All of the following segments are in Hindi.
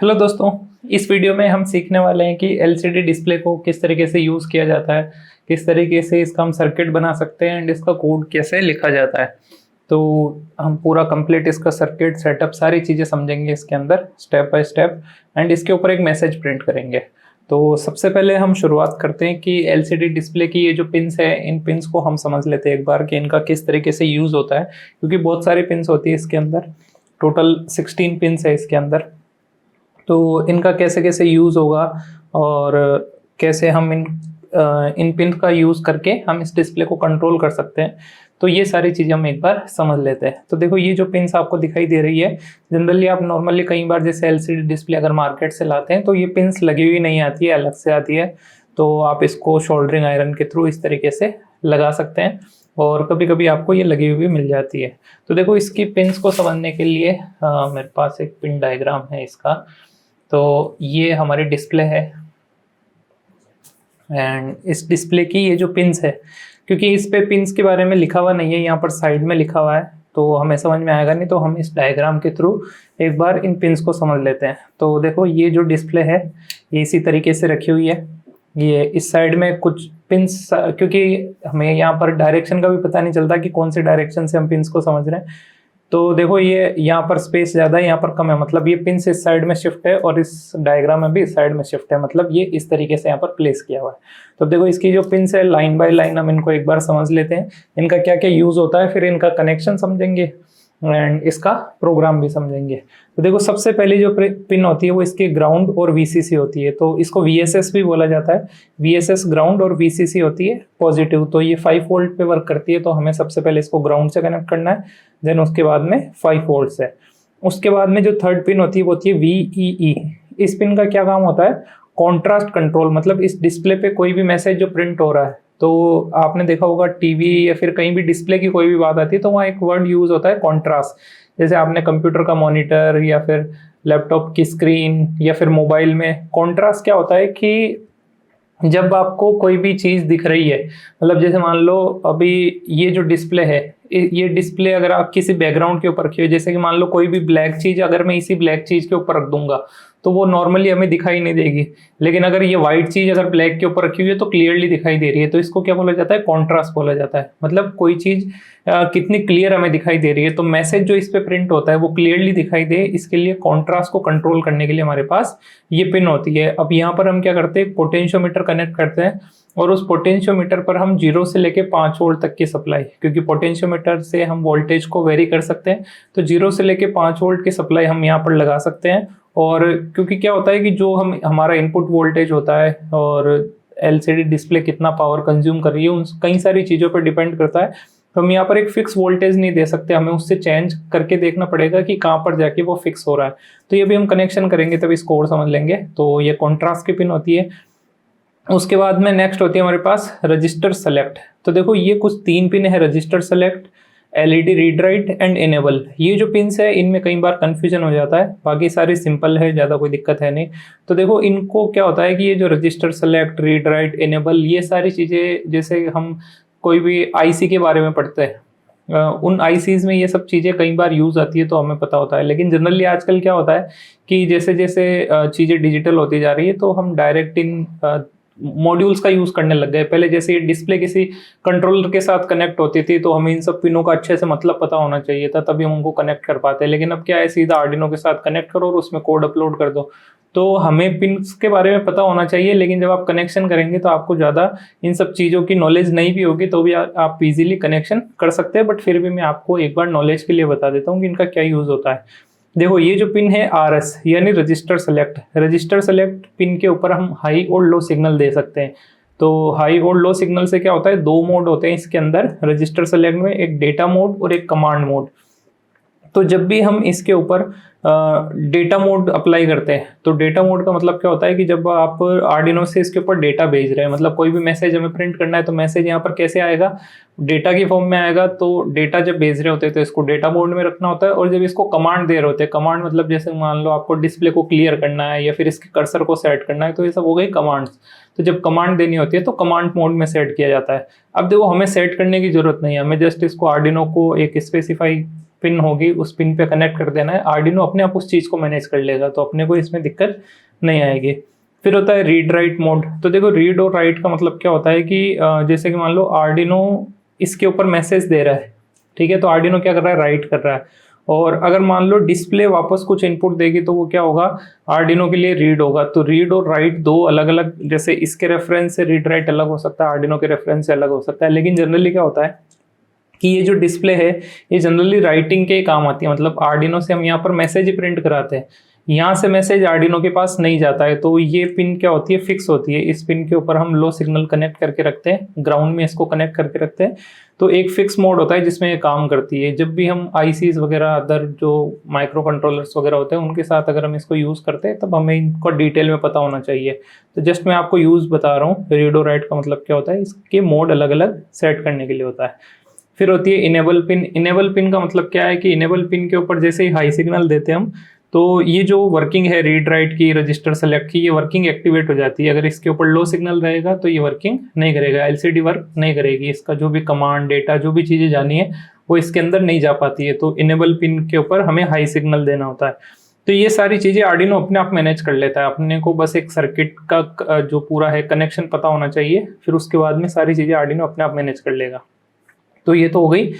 हेलो दोस्तों, इस वीडियो में हम सीखने वाले हैं कि एलसीडी डिस्प्ले को किस तरीके से यूज़ किया जाता है, किस तरीके से इसका हम सर्किट बना सकते हैं एंड इसका कोड कैसे लिखा जाता है। तो हम पूरा कंप्लीट इसका सर्किट सेटअप सारी चीज़ें समझेंगे इसके अंदर स्टेप बाय स्टेप एंड इसके ऊपर एक मैसेज प्रिंट करेंगे। तो सबसे पहले हम शुरुआत करते हैं कि एलसीडी डिस्प्ले की ये जो पिन्स है, इन पिन्स को हम समझ लेते हैं एक बार कि इनका किस तरीके से यूज़ होता है, क्योंकि बहुत सारी पिन्स होती है इसके अंदर। टोटल 16 पिन्स है इसके अंदर। तो इनका कैसे कैसे यूज़ होगा और कैसे हम इन पिन का यूज़ करके हम इस डिस्प्ले को कंट्रोल कर सकते हैं, तो ये सारी चीज़ें हम एक बार समझ लेते हैं। तो देखो, ये जो पिन्स आपको दिखाई दे रही है, जनरली आप नॉर्मली कई बार जैसे एलसीडी डिस्प्ले अगर मार्केट से लाते हैं तो ये पिन्स लगी हुई नहीं आती है, अलग से आती है। तो आप इसको सोल्डरिंग आयरन के थ्रू इस तरीके से लगा सकते हैं और कभी कभी आपको ये लगी हुई भी मिल जाती है। तो देखो, इसकी पिन्स को समझने के लिए मेरे पास एक पिन डायग्राम है इसका। तो ये हमारी डिस्प्ले है एंड इस डिस्प्ले की ये जो पिन्स है, क्योंकि इस पे पिन्स के बारे में लिखा हुआ नहीं है, यहाँ पर साइड में लिखा हुआ है तो हमें समझ में आएगा नहीं, तो हम इस डायग्राम के थ्रू एक बार इन पिन्स को समझ लेते हैं। तो देखो, ये जो डिस्प्ले है ये इसी तरीके से रखी हुई है। ये इस साइड में कुछ पिन्स, क्योंकि हमें यहाँ पर डायरेक्शन का भी पता नहीं चलता कि कौन से डायरेक्शन से हम पिन्स को समझ रहे हैं। तो देखो, ये यहाँ पर स्पेस ज़्यादा है, यहाँ पर कम है, मतलब ये पिन इस साइड में शिफ्ट है और इस डायग्राम में भी इस साइड में शिफ्ट है, मतलब ये इस तरीके से यहाँ पर प्लेस किया हुआ है। तो देखो, इसकी जो पिन है लाइन बाय लाइन हम इनको एक बार समझ लेते हैं, इनका क्या क्या यूज़ होता है, फिर इनका कनेक्शन समझेंगे एंड इसका प्रोग्राम भी समझेंगे। तो देखो, सबसे पहली जो पिन होती है वो इसकी ग्राउंड और वीसीसी होती है, तो इसको वीएसएस भी बोला जाता है। वीएसएस ग्राउंड और वीसीसी होती है पॉजिटिव, तो ये 5 वोल्ट पे वर्क करती है। तो हमें सबसे पहले इसको ग्राउंड से कनेक्ट करना है, देन उसके बाद में 5 वोल्ट से। उसके बाद में जो थर्ड पिन होती है वो होती है VEE। इस पिन का क्या काम होता है? कॉन्ट्रास्ट कंट्रोल, मतलब इस डिस्प्ले पे कोई भी मैसेज जो प्रिंट हो रहा है, तो आपने देखा होगा टीवी या फिर कहीं भी डिस्प्ले की कोई भी बात आती है तो वहाँ एक वर्ड यूज होता है कॉन्ट्रास्ट। जैसे आपने कंप्यूटर का मॉनिटर या फिर लैपटॉप की स्क्रीन या फिर मोबाइल में, कॉन्ट्रास्ट क्या होता है कि जब आपको कोई भी चीज़ दिख रही है, मतलब जैसे मान लो अभी ये जो डिस्प्ले है, ये डिस्प्ले अगर आप किसी बैकग्राउंड के ऊपर रखी हो, जैसे कि मान लो कोई भी ब्लैक चीज़ अगर मैं इसी ब्लैक चीज़ के ऊपर रख दूंगा तो वो नॉर्मली हमें दिखाई नहीं देगी, लेकिन अगर ये वाइट चीज़ अगर ब्लैक के ऊपर रखी हुई है तो क्लियरली दिखाई दे रही है। तो इसको क्या बोला जाता है? कॉन्ट्रास्ट बोला जाता है। मतलब कोई चीज़ कितनी क्लियर हमें दिखाई दे रही है, तो मैसेज जो इस पे प्रिंट होता है वो क्लियरली दिखाई दे, इसके लिए कॉन्ट्रास्ट को कंट्रोल करने के लिए हमारे पास ये पिन होती है। अब यहाँ पर हम क्या करते हैं, पोटेंशियोमीटर कनेक्ट करते हैं और उस पोटेंशियोमीटर पर हम 0 से लेके 5 वोल्ट तक की सप्लाई, क्योंकि पोटेंशियोमीटर से हम वोल्टेज को वेरी कर सकते हैं, तो 0 से लेके 5 वोल्ट की सप्लाई हम यहाँ पर लगा सकते हैं। और क्योंकि क्या होता है कि जो हमारा इनपुट वोल्टेज होता है और एलसीडी डिस्प्ले कितना पावर कंज्यूम कर रही है, उन कई सारी चीज़ों पर डिपेंड करता है। तो हम यहाँ पर एक फिक्स वोल्टेज नहीं दे सकते, हमें उससे चेंज करके देखना पड़ेगा कि कहाँ पर जाके वो फिक्स हो रहा है। तो ये भी हम कनेक्शन करेंगे तब इसको और समझ लेंगे। तो ये कॉन्ट्रास्ट की पिन होती है। उसके बाद में नेक्स्ट होती है हमारे पास रजिस्टर सेलेक्ट। तो देखो, ये कुछ 3 पिन है, register select, LED read write and enable. ये जो पिन्स है इनमें कई बार कंफ्यूजन हो जाता है, बाकी सारी सिंपल है, ज़्यादा कोई दिक्कत है नहीं। तो देखो, इनको क्या होता है कि ये जो register select, read write, enable, ये सारी चीज़ें जैसे हम कोई भी आईसी के बारे में पढ़ते हैं, उन आईसीज में ये सब चीज़ें कई बार यूज़ आती है तो हमें पता होता है। लेकिन जनरली आजकल क्या होता है कि जैसे जैसे चीज़ें डिजिटल होती जा रही है तो हम डायरेक्ट इन मॉड्यूल्स का यूज़ करने लग गए। पहले जैसे ये डिस्प्ले किसी कंट्रोलर के साथ कनेक्ट होती थी तो हमें इन सब पिनों का अच्छे से मतलब पता होना चाहिए था, तभी हम उनको कनेक्ट कर पाते हैं। लेकिन अब क्या है, सीधा आर्डिनो के साथ कनेक्ट करो और उसमें कोड अपलोड कर दो। तो हमें पिन्स के बारे में पता होना चाहिए, लेकिन जब आप कनेक्शन करेंगे तो आपको ज़्यादा इन सब चीज़ों की नॉलेज नहीं भी होगी तो भी आप इजीली कनेक्शन कर सकते हैं। बट फिर भी मैं आपको एक बार नॉलेज के लिए बता देता हूँ कि इनका क्या यूज़ होता है। देखो, ये जो पिन है RS यानी register select, register select pin के ऊपर हम हाई और लो सिग्नल दे सकते हैं। तो हाई और लो सिग्नल से क्या होता है, 2 मोड होते हैं इसके अंदर रजिस्टर सेलेक्ट में, एक डेटा मोड और एक कमांड मोड। तो जब भी हम इसके ऊपर डेटा मोड अप्लाई करते हैं, तो डेटा मोड का मतलब क्या होता है कि जब आप आर्डिनो से इसके ऊपर डेटा भेज रहे हैं, मतलब कोई भी मैसेज हमें प्रिंट करना है तो मैसेज यहाँ पर कैसे आएगा, डेटा की फॉर्म में आएगा। तो डेटा जब भेज रहे होते हैं तो इसको डेटा मोड में रखना होता है, और जब इसको कमांड दे रहे होते हैं, कमांड मतलब जैसे मान लो आपको डिस्प्ले को क्लियर करना है या फिर इसके कर्सर को सेट करना है, तो ये सब हो गई कमांड्स। तो जब कमांड देनी होती है तो कमांड मोड में सेट किया जाता है। अब देखो, हमें सेट करने की जरूरत नहीं है, हमें जस्ट इसको आर्डिनो को एक स्पेसिफाई पिन होगी उस पिन पे कनेक्ट कर देना है, आर्डिनो अपने आप उस चीज़ को मैनेज कर लेगा, तो अपने को इसमें दिक्कत नहीं आएगी। फिर होता है रीड राइट मोड। तो देखो रीड और राइट का मतलब क्या होता है कि जैसे कि मान लो आर्डिनो इसके ऊपर मैसेज दे रहा है, ठीक है, तो आर्डिनो क्या कर रहा है, राइट कर रहा है। और अगर मान लो डिस्प्ले वापस कुछ इनपुट देगी तो वो क्या होगा, आर्डिनो के लिए रीड होगा। तो रीड और राइट दो अलग अलग, जैसे इसके रेफरेंस से रीड राइट अलग हो सकता है, आर्डिनो के रेफरेंस से अलग हो सकता है, लेकिन जनरली क्या होता है कि ये जो डिस्प्ले है ये जनरली राइटिंग के काम आती है। मतलब आर्डिनो से हम यहाँ पर मैसेज ही प्रिंट कराते हैं, यहाँ से मैसेज आर्डिनो के पास नहीं जाता है, तो ये पिन क्या होती है, फिक्स होती है। इस पिन के ऊपर हम लो सिग्नल कनेक्ट करके रखते हैं, ग्राउंड में इसको कनेक्ट करके रखते हैं, तो एक फिक्स मोड होता है जिसमें ये काम करती है। जब भी हम आईसीज वगैरह अदर जो माइक्रो कंट्रोलर्स वगैरह होते हैं उनके साथ अगर हम इसको यूज़ करते हैं तब हमें इनको डिटेल में पता होना चाहिए। तो जस्ट मैं आपको यूज़ बता रहा हूँ, रीड और राइट का मतलब क्या होता है, इसके मोड अलग अलग सेट करने के लिए होता है। फिर होती है इनेबल पिन। इनेबल पिन का मतलब क्या है कि इनेबल पिन के ऊपर जैसे ही हाई सिग्नल देते हैं हम, तो ये जो वर्किंग है रीड राइट की, रजिस्टर सेलेक्ट की, ये वर्किंग एक्टिवेट हो जाती है। अगर इसके ऊपर लो सिग्नल रहेगा तो ये वर्किंग नहीं करेगा, एलसीडी वर्क नहीं करेगी, इसका जो भी कमांड डेटा जो भी चीज़ें जानी है वो इसके अंदर नहीं जा पाती है। तो इनेबल पिन के ऊपर हमें हाई सिग्नल देना होता है। तो ये सारी चीज़ें आर्डिनो अपने आप मैनेज कर लेता है, अपने को बस एक सर्किट का जो पूरा है कनेक्शन पता होना चाहिए, फिर उसके बाद में सारी चीज़ें आर्डिनो अपने आप मैनेज कर लेगा। तो ये तो हो गई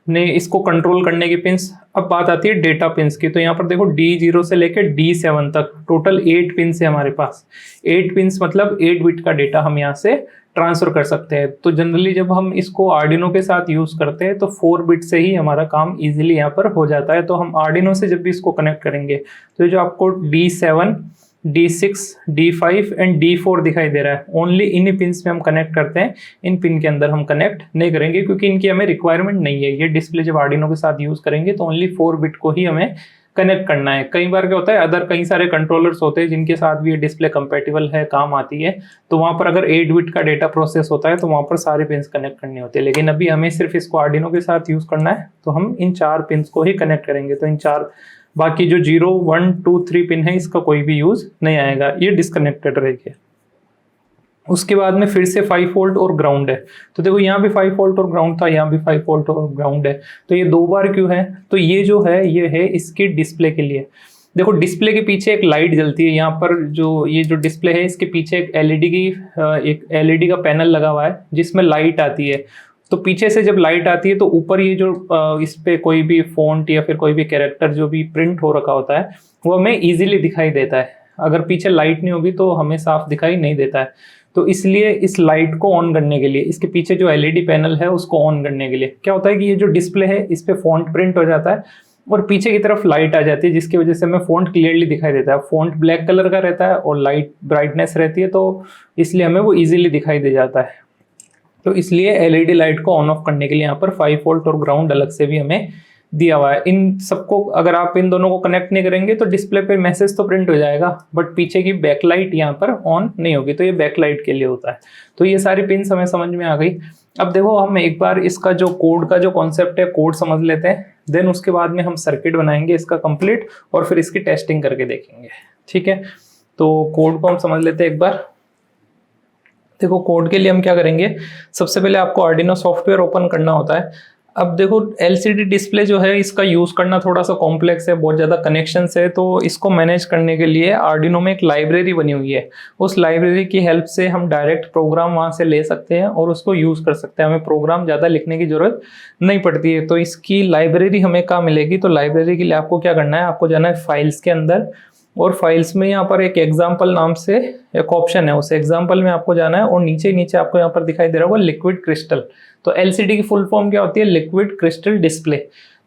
ने इसको कंट्रोल करने की पिंस। अब बात आती है डेटा पिंस की। तो यहाँ पर देखो D0 से लेकर D7 तक टोटल 8 पिंस है हमारे पास। 8 पिंस मतलब 8 बिट का डेटा हम यहाँ से ट्रांसफर कर सकते हैं। तो जनरली जब हम इसको आर्डिनो के साथ यूज करते हैं तो 4 बिट से ही हमारा काम इजीली यहाँ पर हो जाता है। तो हम आर्डिनो से जब भी इसको कनेक्ट करेंगे तो ये जो आपको D7, D6, D5 and D4 दिखाई दे रहा है, ओनली इन्हीं पिंस में हम कनेक्ट करते हैं। इन पिन के अंदर हम कनेक्ट नहीं करेंगे क्योंकि इनकी हमें रिक्वायरमेंट नहीं है। ये डिस्प्ले जब आर्डिनो के साथ यूज करेंगे तो ओनली 4 बिट को ही हमें कनेक्ट करना है। कई बार क्या होता है अदर कई सारे कंट्रोलर्स होते हैं जिनके साथ भी ये डिस्प्ले कंपेटिबल है, काम आती है, तो वहां पर अगर 8 बिट का डेटा प्रोसेस होता है तो वहां पर सारे पिंस कनेक्ट करने होते हैं। लेकिन अभी हमें सिर्फ इसको आर्डिनो के साथ यूज करना है तो हम इन 4 पिंस को ही कनेक्ट करेंगे। तो इन 4 बाकी जो 0, 1, 2, 3 पिन है इसका कोई भी यूज नहीं आएगा, ये डिस्कनेक्टेड रहेगी। उसके बाद में फिर से 5 वोल्ट और ग्राउंड है। तो देखो यहाँ भी 5 वोल्ट और ग्राउंड था, यहाँ भी 5 वोल्ट और ग्राउंड है। तो ये 2 बार क्यों है, तो ये जो है ये है इसकी डिस्प्ले के लिए। देखो डिस्प्ले के पीछे एक लाइट जलती है, यहाँ पर जो ये जो डिस्प्ले है इसके पीछे एक एलईडी का पैनल लगा हुआ है जिसमें लाइट आती है। तो पीछे से जब लाइट आती है तो ऊपर ये जो इस पे कोई भी फॉन्ट या फिर कोई भी कैरेक्टर जो भी प्रिंट हो रखा होता है वो हमें इजीली दिखाई देता है। अगर पीछे लाइट नहीं होगी तो हमें साफ दिखाई नहीं देता है। तो इसलिए इस लाइट को ऑन करने के लिए इसके पीछे जो एलईडी पैनल है उसको ऑन करने के लिए क्या होता है कि ये जो डिस्प्ले है इस पे फॉन्ट प्रिंट हो जाता है और पीछे की तरफ लाइट आ जाती है जिसकी वजह से हमें फॉन्ट क्लियरली दिखाई देता है। फॉन्ट ब्लैक कलर का रहता है और लाइट ब्राइटनेस रहती है, तो इसलिए हमें वो इजीली दिखाई दे जाता है। तो इसलिए एलईडी लाइट को ऑन ऑफ करने के लिए यहाँ पर 5 वोल्ट और ग्राउंड अलग से भी हमें दिया हुआ है। इन सबको अगर आप इन दोनों को कनेक्ट नहीं करेंगे तो डिस्प्ले पे मैसेज तो प्रिंट हो जाएगा बट पीछे की बैकलाइट यहाँ पर ऑन नहीं होगी, तो ये बैकलाइट के लिए होता है। तो ये सारी पिन्स हमें समझ में आ गई। अब देखो हम एक बार इसका जो कोड का जो कॉन्सेप्ट है कोड समझ लेते हैं, देन उसके बाद में हम सर्किट बनाएंगे इसका कंप्लीट और फिर इसकी टेस्टिंग करके देखेंगे, ठीक है। तो कोड को हम समझ लेते हैं एक बार। देखो कोड के लिए हम क्या करेंगे, सबसे पहले आपको आर्डिनो सॉफ्टवेयर ओपन करना होता है। अब देखो एलसीडी डिस्प्ले जो है इसका यूज करना थोड़ा सा कॉम्प्लेक्स है, बहुत ज्यादा कनेक्शंस है, तो इसको मैनेज करने के लिए आर्डिनो में एक लाइब्रेरी बनी हुई है। उस लाइब्रेरी की हेल्प से हम डायरेक्ट प्रोग्राम वहां से ले सकते हैं और उसको यूज कर सकते हैं, हमें प्रोग्राम ज्यादा लिखने की जरूरत नहीं पड़ती है। तो इसकी लाइब्रेरी हमें कहाँ मिलेगी, तो लाइब्रेरी के लिए आपको क्या करना है, आपको जाना है फाइल्स के अंदर और फाइल्स में यहाँ पर एक एग्जाम्पल नाम से एक ऑप्शन है, उस एग्जाम्पल में आपको जाना है और नीचे नीचे आपको यहाँ पर दिखाई दे रहा होगा लिक्विड क्रिस्टल। तो एलसीडी की फुल फॉर्म क्या होती है, लिक्विड क्रिस्टल डिस्प्ले।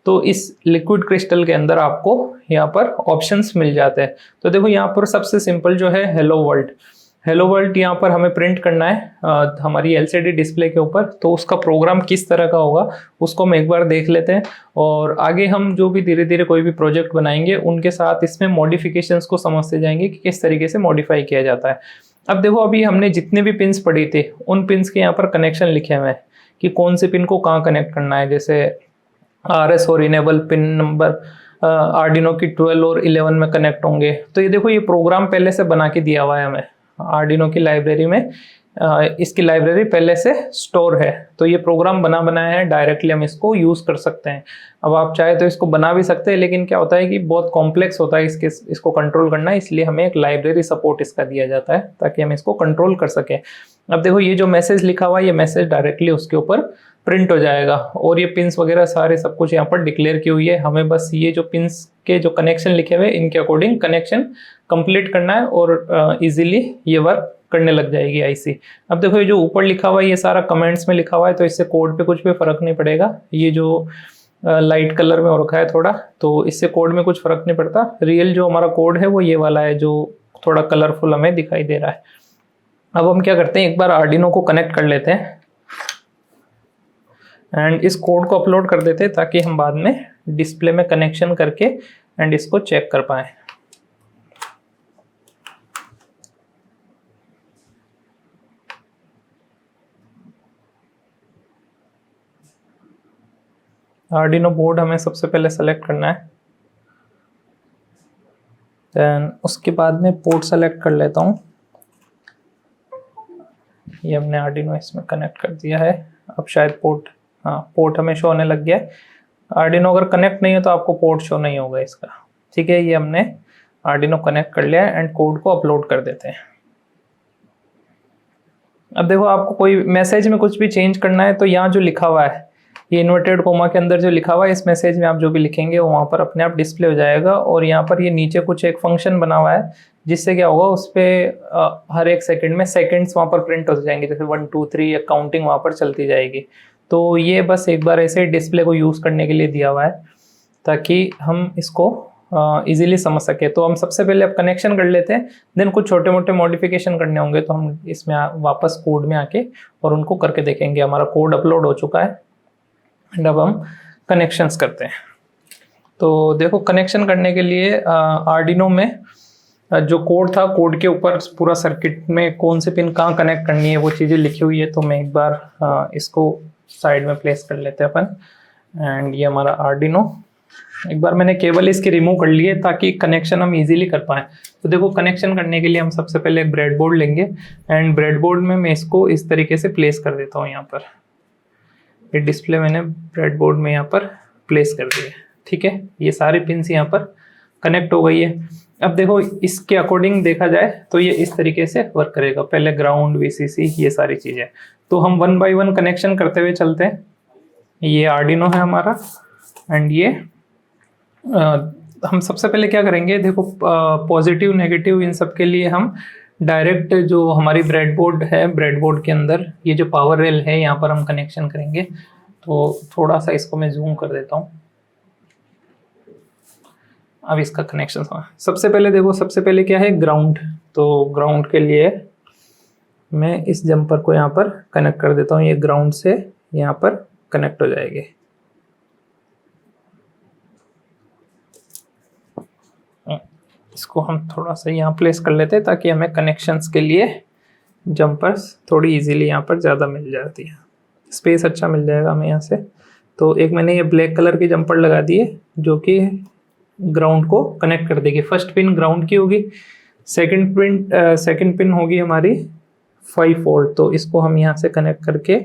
तो इस लिक्विड क्रिस्टल के अंदर आपको यहाँ पर ऑप्शंस मिल जाते हैं। तो देखो यहाँ पर सबसे सिंपल जो है हेलो वर्ल्ड, हेलो वर्ल्ड यहाँ पर हमें प्रिंट करना है हमारी एलसीडी डिस्प्ले के ऊपर। तो उसका प्रोग्राम किस तरह का होगा उसको हम एक बार देख लेते हैं और आगे हम जो भी धीरे धीरे कोई भी प्रोजेक्ट बनाएंगे उनके साथ इसमें मॉडिफिकेशंस को समझते जाएंगे कि किस तरीके से मॉडिफाई किया जाता है। अब देखो अभी हमने जितने भी पिन्स पढ़ी थे उन पिन्स के यहाँ पर कनेक्शन लिखे हुए हैं कि कौन से पिन को कहाँ कनेक्ट करना है। जैसे RS और इनेबल पिन नंबर आर्डिनो की 12 और 11 में कनेक्ट होंगे। तो ये देखो ये प्रोग्राम पहले से बना के दिया हुआ है हमें आर्डिनो की लाइब्रेरी में, इसकी लाइब्रेरी पहले से स्टोर है, तो ये प्रोग्राम बना बनाया है, डायरेक्टली हम इसको यूज़ कर सकते हैं। अब आप चाहे तो इसको बना भी सकते हैं, लेकिन क्या होता है कि बहुत कॉम्प्लेक्स होता है इसको कंट्रोल करना, इसलिए हमें एक लाइब्रेरी सपोर्ट इसका दिया जाता है ताकि हम इसको कंट्रोल कर सकें। अब देखो ये जो मैसेज लिखा हुआ है, ये मैसेज डायरेक्टली उसके ऊपर प्रिंट हो जाएगा, और ये पिंस वगैरह सारे सब कुछ यहाँ पर डिक्लेयर की हुई है। हमें बस ये जो पिंस के जो कनेक्शन लिखे हुए इनके अकॉर्डिंग कनेक्शन कंप्लीट करना है, और इजीली ये वर्क करने लग जाएगी आईसी। अब देखो ये जो ऊपर लिखा हुआ है ये सारा कमेंट्स में लिखा हुआ है, तो इससे कोड पे कुछ भी फर्क नहीं पड़ेगा। ये जो लाइट कलर में हो रखा है थोड़ा, तो इससे कोड में कुछ फर्क नहीं पड़ता। रियल जो हमारा कोड है वो ये वाला है जो थोड़ा कलरफुल हमें दिखाई दे रहा है। अब हम क्या करते हैं, एक बार आर्डिनो को कनेक्ट कर लेते हैं एंड इस कोड को अपलोड कर देते हैं, ताकि हम बाद में डिस्प्ले में कनेक्शन करके एंड इसको चेक कर पाए। आर्डिनो बोर्ड हमें सबसे पहले सेलेक्ट करना है, देन उसके बाद में पोर्ट सेलेक्ट कर लेता हूँ। ये हमने आर्डिनो इसमें कनेक्ट कर दिया है। अब शायद पोर्ट हमें शो होने लग गया है। आर्डिनो अगर कनेक्ट नहीं हो तो आपको पोर्ट शो नहीं होगा इसका, ठीक है। ये हमने आर्डिनो कनेक्ट कर लिया है एंड कोड को अपलोड कर देते हैं। अब देखो आपको कोई मैसेज में कुछ भी चेंज करना है तो यहाँ जो लिखा हुआ है, ये इन्वर्टेड कोमा के अंदर जो लिखा हुआ है, इस मैसेज में आप जो भी लिखेंगे वो वहाँ पर अपने आप डिस्प्ले हो जाएगा। और यहाँ पर ये नीचे कुछ एक फंक्शन बना हुआ है, जिससे क्या होगा, उस पर हर एक सेकंड में सेकंड्स वहाँ पर प्रिंट हो जाएंगे, जैसे 1 2 3 या काउंटिंग वहाँ पर चलती जाएगी। तो ये बस एक बार ऐसे डिस्प्ले को यूज़ करने के लिए दिया हुआ है, ताकि हम इसको इजीली समझ सके। तो हम सबसे पहले अब कनेक्शन कर लेते हैं, देन कुछ छोटे मोटे मॉडिफिकेशन करने होंगे तो हम इसमें वापस कोड में आके और उनको करके देखेंगे। हमारा कोड अपलोड हो चुका है एंड अब हम कनेक्शंस करते हैं। तो देखो कनेक्शन करने के लिए आर्डिनो में जो कोड था, कोड के ऊपर पूरा सर्किट में कौन से पिन कहाँ कनेक्ट करनी है वो चीज़ें लिखी हुई है। तो मैं एक बार इसको साइड में प्लेस कर लेते हैं अपन, एंड ये हमारा आर्डिनो। एक बार मैंने केबल इसकी रिमूव कर ली है ताकि कनेक्शन हम इजीली कर पाएँ। तो देखो कनेक्शन करने के लिए हम सबसे पहले एक ब्रेडबोर्ड लेंगे एंड ब्रेडबोर्ड में मैं इसको इस तरीके से प्लेस कर देता हूँ। यहाँ पर ये डिस्प्ले मैंने ब्रेडबोर्ड में यहाँ पर प्लेस कर दिया, ठीक है। ये सारे पिन्स यहाँ पर कनेक्ट हो गई है। अब देखो इसके अकॉर्डिंग देखा जाए तो ये इस तरीके से वर्क करेगा। पहले ग्राउंड, वीसीसी, ये सारी चीज़ें। तो हम 1 बाय 1 कनेक्शन करते हुए चलते हैं। ये आर्डिनो है हमारा एंड ये हम सबसे पहले क्या करेंगे, देखो पॉजिटिव नेगेटिव इन सब के लिए हम डायरेक्ट जो हमारी ब्रेडबोर्ड है, ब्रेडबोर्ड के अंदर ये जो पावर रेल है यहाँ पर हम कनेक्शन करेंगे। तो थोड़ा सा इसको मैं जूम कर देता हूँ। अब इसका कनेक्शन सबसे पहले देखो, सबसे पहले क्या है, ग्राउंड। तो ग्राउंड के लिए मैं इस जंपर को यहाँ पर कनेक्ट कर देता हूँ। ये ग्राउंड से यहाँ पर कनेक्ट हो जाएगी। इसको हम थोड़ा सा यहाँ प्लेस कर लेते हैं ताकि हमें कनेक्शंस के लिए जंपर्स थोड़ी इजीली यहाँ पर ज़्यादा मिल जाती है, स्पेस अच्छा मिल जाएगा हमें यहाँ से। तो एक मैंने ये ब्लैक कलर की जंपर लगा दी है जो कि ग्राउंड को कनेक्ट कर देगी। फर्स्ट पिन ग्राउंड की होगी, सेकंड पिन होगी हमारी 5 वोल्ट। तो इसको हम यहाँ से कनेक्ट करके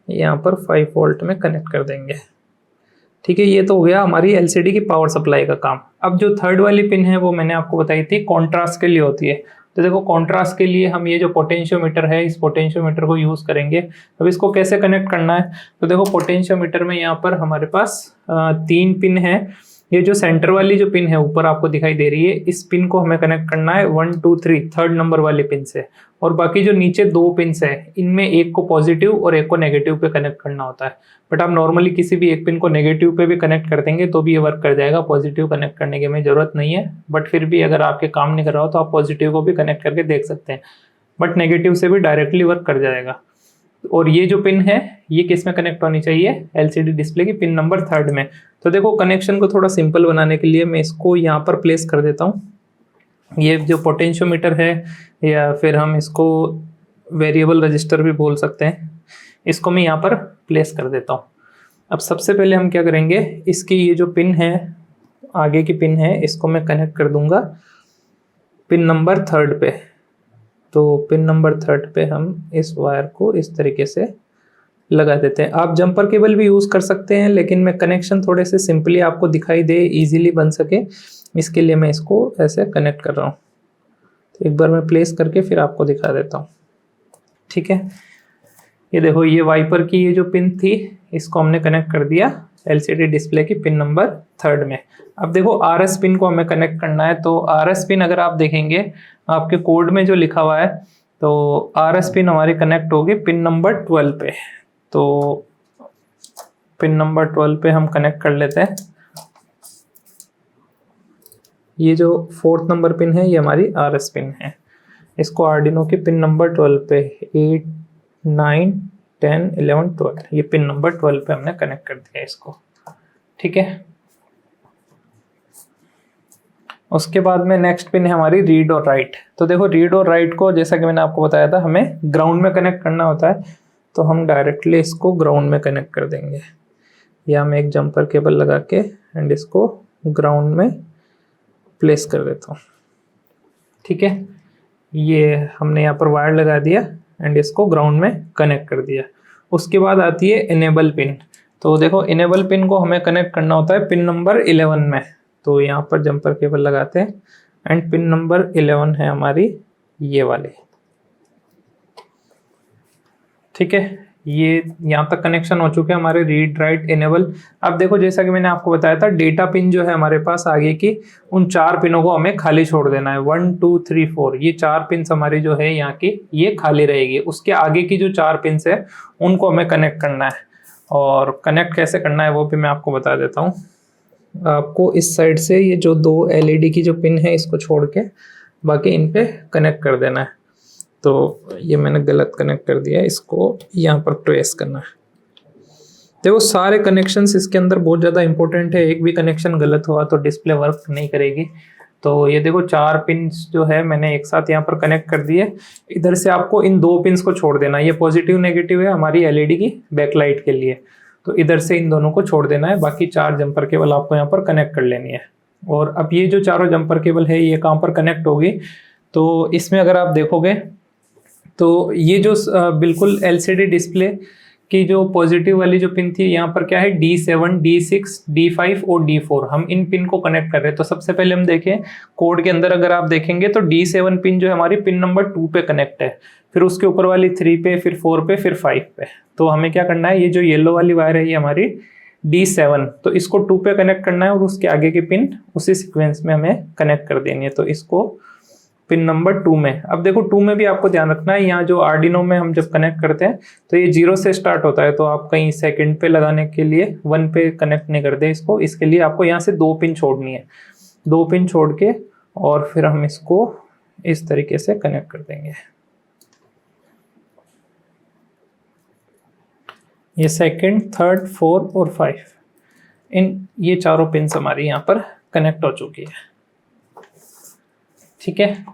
यहाँ पर 5 वोल्ट में कनेक्ट कर देंगे, ठीक है। ये तो हो गया हमारी एलसीडी की पावर सप्लाई का काम। अब जो थर्ड वाली पिन है वो मैंने आपको बताई थी कॉन्ट्रास्ट के लिए होती है। तो देखो कॉन्ट्रास्ट के लिए हम ये जो पोटेंशियोमीटर है, इस पोटेंशियोमीटर को यूज़ करेंगे। अब इसको कैसे कनेक्ट करना है, तो देखो पोटेंशियोमीटर में यहाँ पर हमारे पास 3 पिन है। ये जो सेंटर वाली जो पिन है ऊपर आपको दिखाई दे रही है, इस पिन को हमें कनेक्ट करना है 1 2 3 थर्ड नंबर वाली पिन से। और बाकी जो नीचे 2 पिन्स है, इनमें एक को पॉजिटिव और एक को नेगेटिव पे कनेक्ट करना होता है। बट आप नॉर्मली किसी भी एक पिन को नेगेटिव पे भी कनेक्ट कर देंगे तो भी ये वर्क कर जाएगा। पॉजिटिव कनेक्ट करने की हमें ज़रूरत नहीं है, बट फिर भी अगर आपके काम नहीं कर रहा हो तो आप पॉजिटिव को भी कनेक्ट करके देख सकते हैं, बट नेगेटिव से भी डायरेक्टली वर्क कर जाएगा। और ये जो पिन है ये किस में कनेक्ट होनी चाहिए, एलसीडी डिस्प्ले की पिन नंबर 3 में। तो देखो कनेक्शन को थोड़ा सिंपल बनाने के लिए मैं इसको यहाँ पर प्लेस कर देता हूँ। ये जो पोटेंशियोमीटर है, या फिर हम इसको वेरिएबल रजिस्टर भी बोल सकते हैं, इसको मैं यहाँ पर प्लेस कर देता हूँ। अब सबसे पहले हम क्या करेंगे, इसकी ये जो पिन है, आगे की पिन है, इसको मैं कनेक्ट कर दूंगा पिन नंबर 3 पे। तो पिन नंबर 3 पे हम इस वायर को इस तरीके से लगा देते हैं। आप जंपर केबल भी यूज़ कर सकते हैं, लेकिन मैं कनेक्शन थोड़े से सिंपली आपको दिखाई दे, इजीली बन सके, इसके लिए मैं इसको ऐसे कनेक्ट कर रहा हूँ। तो एक बार मैं प्लेस करके फिर आपको दिखा देता हूँ। ठीक है, ये देखो, ये वाइपर की ये जो पिन थी इसको हमने कनेक्ट कर दिया LCD डिस्प्ले की पिन नंबर 3 में। अब देखो RS पिन को हमें कनेक्ट करना है। तो RS पिन अगर आप देखेंगे आपके कोड में जो लिखा हुआ है, तो RS पिन हमारी कनेक्ट होगी पिन नंबर 12 पे। तो पिन नंबर 12 पे हम कनेक्ट कर लेते हैं। ये जो 4th नंबर पिन है ये हमारी RS पिन है। इसको आर्डिनो की पिन नंबर 12 पे 8, 9, 10, 11, 12 ये पिन नंबर 12 पे हमने कनेक्ट कर दिया इसको। ठीक है, उसके बाद में नेक्स्ट पिन है हमारी रीड और राइट। तो देखो, रीड और राइट को जैसा कि मैंने आपको बताया था हमें ग्राउंड में कनेक्ट करना होता है, तो हम डायरेक्टली इसको ग्राउंड में कनेक्ट कर देंगे। या मैं एक जंपर केबल लगा के एंड इसको ग्राउंड में प्लेस कर देता हूँ। ठीक है, ये हमने यहाँ पर वायर लगा दिया एंड इसको ग्राउंड में कनेक्ट कर दिया। उसके बाद आती है इनेबल पिन। तो देखो, इनेबल पिन को हमें कनेक्ट करना होता है पिन नंबर 11 में। तो यहाँ पर जंपर केबल लगाते हैं एंड पिन नंबर 11 है हमारी ये वाली। ठीक है, ये यहाँ तक कनेक्शन हो चुके हैं हमारे रीड राइट इनेबल। अब देखो, जैसा कि मैंने आपको बताया था, डेटा पिन जो है हमारे पास आगे की, उन 4 पिनों को हमें खाली छोड़ देना है। 1, 2, 3, 4 ये 4 पिन हमारी जो है यहाँ की ये खाली रहेगी। उसके आगे की जो 4 पिन है उनको हमें कनेक्ट करना है। और कनेक्ट कैसे करना है वो भी मैं आपको बता देता हूँ। आपको इस साइड से ये जो 2 LED की जो पिन है इसको छोड़ के बाकी इन पे कनेक्ट कर देना है। तो ये मैंने गलत कनेक्ट कर दिया, इसको यहाँ पर ट्रेस करना है। देखो, सारे कनेक्शंस इसके अंदर बहुत ज़्यादा इंपॉर्टेंट है। एक भी कनेक्शन गलत हुआ तो डिस्प्ले वर्क नहीं करेगी। तो ये देखो, 4 पिन्स जो है मैंने एक साथ यहाँ पर कनेक्ट कर दिए। इधर से आपको इन 2 पिन्स को छोड़ देना। ये पॉजिटिव नेगेटिव है हमारी LED की बैकलाइट के लिए, तो इधर से इन दोनों को छोड़ देना है। बाकी 4 जंपर केबल आपको यहाँ पर कनेक्ट कर लेनी है। और अब ये जो चारों जंपर केबल है ये कहाँ पर कनेक्ट होगी, तो इसमें अगर आप देखोगे तो ये जो बिल्कुल LCD डिस्प्ले की जो पॉजिटिव वाली जो पिन थी, यहाँ पर क्या है D7, D6, D5 और D4 हम इन पिन को कनेक्ट कर रहे हैं। तो सबसे पहले हम देखें कोड के अंदर, अगर आप देखेंगे तो D7 पिन जो है हमारी पिन नंबर 2 पे कनेक्ट है, फिर उसके ऊपर वाली 3 पे, फिर 4 पे, फिर 5 पे। तो हमें क्या करना है, ये जो येलो वाली वायर है ये हमारी D7, तो इसको 2 पे कनेक्ट करना है और उसके आगे की पिन उसी सीक्वेंस में हमें कनेक्ट कर देनी है। तो इसको पिन नंबर 2 में, अब देखो 2 में भी आपको ध्यान रखना है, यहाँ जो आर्डिनो में हम जब कनेक्ट करते हैं तो ये 0 से स्टार्ट होता है। तो आप कहीं सेकंड पे लगाने के लिए 1 पे कनेक्ट नहीं करते इसको। इसके लिए आपको यहाँ से 2 पिन छोड़नी है। 2 पिन छोड़ के और फिर हम इसको इस तरीके से कनेक्ट कर देंगे। ये सेकंड, थर्ड, 4 और 5 ये चारों पिन हमारी यहाँ पर कनेक्ट हो चुकी है। ठीक है,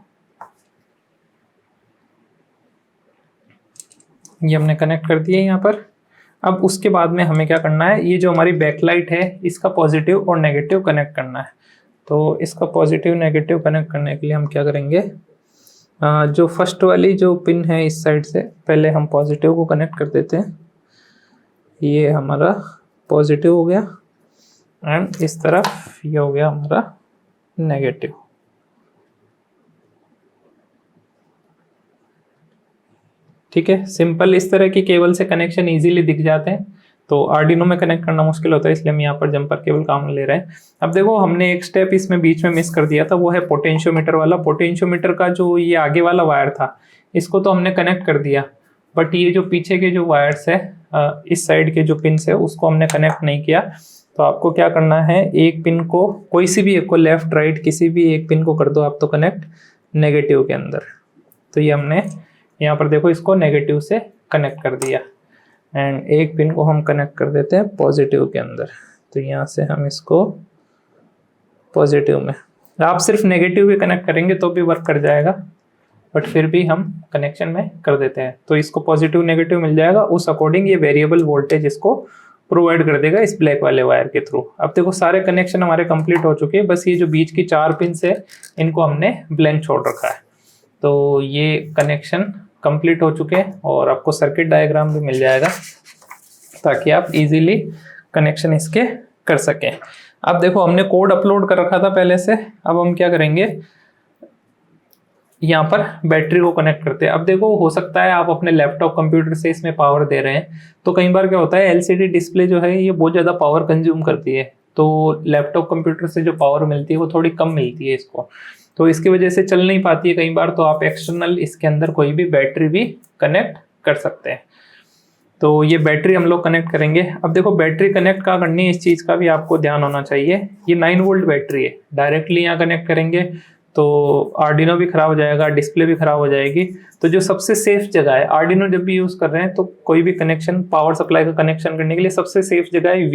ये हमने कनेक्ट कर दिया यहाँ पर। अब उसके बाद में हमें क्या करना है, ये जो हमारी बैकलाइट है इसका पॉजिटिव और नेगेटिव कनेक्ट करना है। तो इसका पॉजिटिव नेगेटिव कनेक्ट करने के लिए हम क्या करेंगे, जो फर्स्ट वाली जो पिन है इस साइड से पहले हम पॉजिटिव को कनेक्ट कर देते हैं। ये हमारा पॉजिटिव हो गया एंड इस तरफ ये हो गया हमारा नेगेटिव। ठीक है, सिंपल इस तरह की केबल से कनेक्शन इजीली दिख जाते हैं। तो आर्डिनो में कनेक्ट करना मुश्किल होता है, इसलिए हम यहाँ पर जंपर केबल काम ले रहे हैं। अब देखो, हमने एक स्टेप इसमें बीच में मिस कर दिया था, वो है पोटेंशियोमीटर वाला। पोटेंशियोमीटर का जो ये आगे वाला वायर था इसको तो हमने कनेक्ट कर दिया, बट ये जो पीछे के जो वायर्स है इस साइड के जो पिन है उसको हमने कनेक्ट नहीं किया। तो आपको क्या करना है, एक पिन को, कोई सी भी एक को, लेफ्ट राइट किसी भी एक पिन को कर दो आप तो कनेक्ट नेगेटिव के अंदर। तो ये हमने यहाँ पर देखो इसको नेगेटिव से कनेक्ट कर दिया एंड एक पिन को हम कनेक्ट कर देते हैं पॉजिटिव के अंदर। तो यहाँ से हम इसको पॉजिटिव में, आप सिर्फ नेगेटिव भी कनेक्ट करेंगे तो भी वर्क कर जाएगा, बट फिर भी हम कनेक्शन में कर देते हैं। तो इसको पॉजिटिव नेगेटिव मिल जाएगा, उस अकॉर्डिंग ये वेरिएबल वोल्टेज इसको प्रोवाइड कर देगा इस ब्लैक वाले वायर के थ्रू। अब देखो सारे कनेक्शन हमारे कंप्लीट हो चुके हैं, बस ये जो बीच की 4 पिन है इनको हमने ब्लैंक छोड़ रखा है। तो ये कनेक्शन कंप्लीट हो चुके हैं और आपको सर्किट डायग्राम भी मिल जाएगा ताकि आप इजीली कनेक्शन इसके कर सकें। अब देखो हमने कोड अपलोड कर रखा था पहले से, अब हम क्या करेंगे, यहाँ पर बैटरी को कनेक्ट करते हैं। अब देखो हो सकता है आप अपने लैपटॉप कंप्यूटर से इसमें पावर दे रहे हैं, तो कई बार क्या होता है एलसीडी डिस्प्ले जो है ये बहुत ज़्यादा पावर कंज्यूम करती है, तो लैपटॉप कंप्यूटर से जो पावर मिलती है वो थोड़ी कम मिलती है इसको, तो इसकी वजह से चल नहीं पाती है कई बार। तो आप एक्सटर्नल इसके अंदर कोई भी बैटरी भी कनेक्ट कर सकते हैं। तो ये बैटरी हम लोग कनेक्ट करेंगे। अब देखो बैटरी कनेक्ट कहाँ करनी है, इस चीज़ का भी आपको ध्यान होना चाहिए। ये 9 वोल्ट बैटरी है, डायरेक्टली यहाँ कनेक्ट करेंगे तो आर्डिनो भी खराब हो जाएगा, डिस्प्ले भी खराब हो जाएगी। तो जो सबसे सेफ जगह है, आर्डिनो जब भी यूज़ कर रहे हैं तो कोई भी कनेक्शन, पावर सप्लाई का कनेक्शन करने के लिए सबसे सेफ जगह है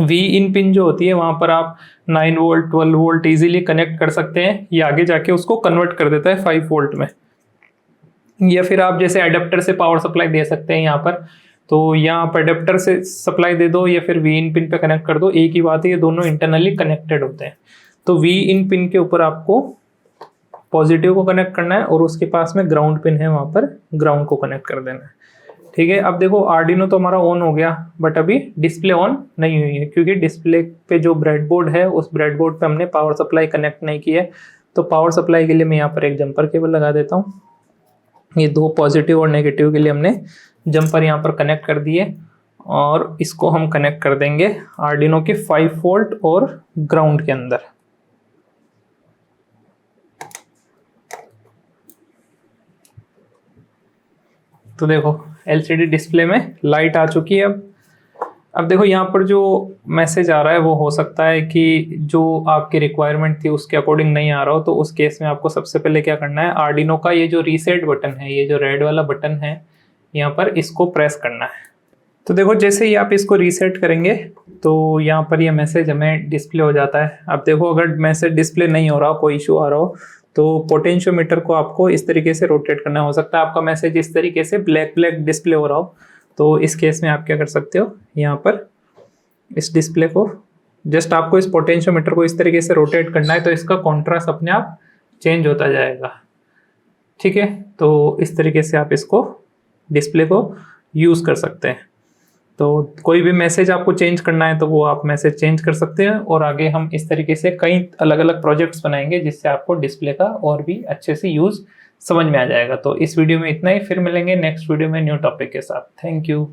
वी इन पिन जो होती है, वहाँ पर आप 9 वोल्ट 12 वोल्ट ईजिली कनेक्ट कर सकते हैं। ये आगे जाके उसको कन्वर्ट कर देता है 5 वोल्ट में। या फिर आप जैसे एडेप्टर से पावर सप्लाई दे सकते हैं यहाँ पर, तो यहाँ पर एडेप्टर से सप्लाई दे दो या फिर वी इन पिन पे कनेक्ट कर दो, एक ही बात है, ये दोनों इंटरनली कनेक्टेड होते हैं। तो वी इन पिन के ऊपर आपको पॉजिटिव को कनेक्ट करना है और उसके पास में ग्राउंड पिन है, वहाँ पर ग्राउंड को कनेक्ट कर देना है। ठीक है, अब देखो आर्डिनो तो हमारा ऑन हो गया, बट अभी डिस्प्ले ऑन नहीं हुई है क्योंकि डिस्प्ले पे जो ब्रेडबोर्ड है उस ब्रेडबोर्ड पे हमने पावर सप्लाई कनेक्ट नहीं की है। तो पावर सप्लाई के लिए मैं यहाँ पर एक जंपर केबल लगा देता हूँ। ये 2 पॉजिटिव और नेगेटिव के लिए हमने जंपर यहाँ पर कनेक्ट कर दिए और इसको हम कनेक्ट कर देंगे आर्डिनो के 5 वोल्ट और ग्राउंड के अंदर। तो देखो एलसीडी डिस्प्ले में लाइट आ चुकी है। अब देखो यहाँ पर जो मैसेज आ रहा है वो हो सकता है कि जो आपकी रिक्वायरमेंट थी उसके अकॉर्डिंग नहीं आ रहा हो, तो उस केस में आपको सबसे पहले क्या करना है, आर्डिनो का ये जो रीसेट बटन है, ये जो रेड वाला बटन है यहाँ पर, इसको प्रेस करना है। तो देखो जैसे ही आप इसको रीसेट करेंगे तो यहाँ पर ये मैसेज हमें डिस्प्ले हो जाता है। अब देखो अगर मैसेज डिस्प्ले नहीं हो रहा हो, कोई इशू आ रहा हो, तो पोटेंशियोमीटर को आपको इस तरीके से रोटेट करना। हो सकता है आपका मैसेज इस तरीके से ब्लैक ब्लैक डिस्प्ले हो रहा हो, तो इस केस में आप क्या कर सकते हो, यहाँ पर इस डिस्प्ले को जस्ट आपको इस पोटेंशियोमीटर को इस तरीके से रोटेट करना है, तो इसका कॉन्ट्रास्ट अपने आप चेंज होता जाएगा। ठीक है, तो इस तरीके से आप इसको डिस्प्ले को यूज़ कर सकते हैं। तो कोई भी मैसेज आपको चेंज करना है तो वो आप मैसेज चेंज कर सकते हैं, और आगे हम इस तरीके से कई अलग अलग प्रोजेक्ट्स बनाएंगे जिससे आपको डिस्प्ले का और भी अच्छे से यूज़ समझ में आ जाएगा। तो इस वीडियो में इतना ही, फिर मिलेंगे नेक्स्ट वीडियो में न्यू टॉपिक के साथ। Thank you.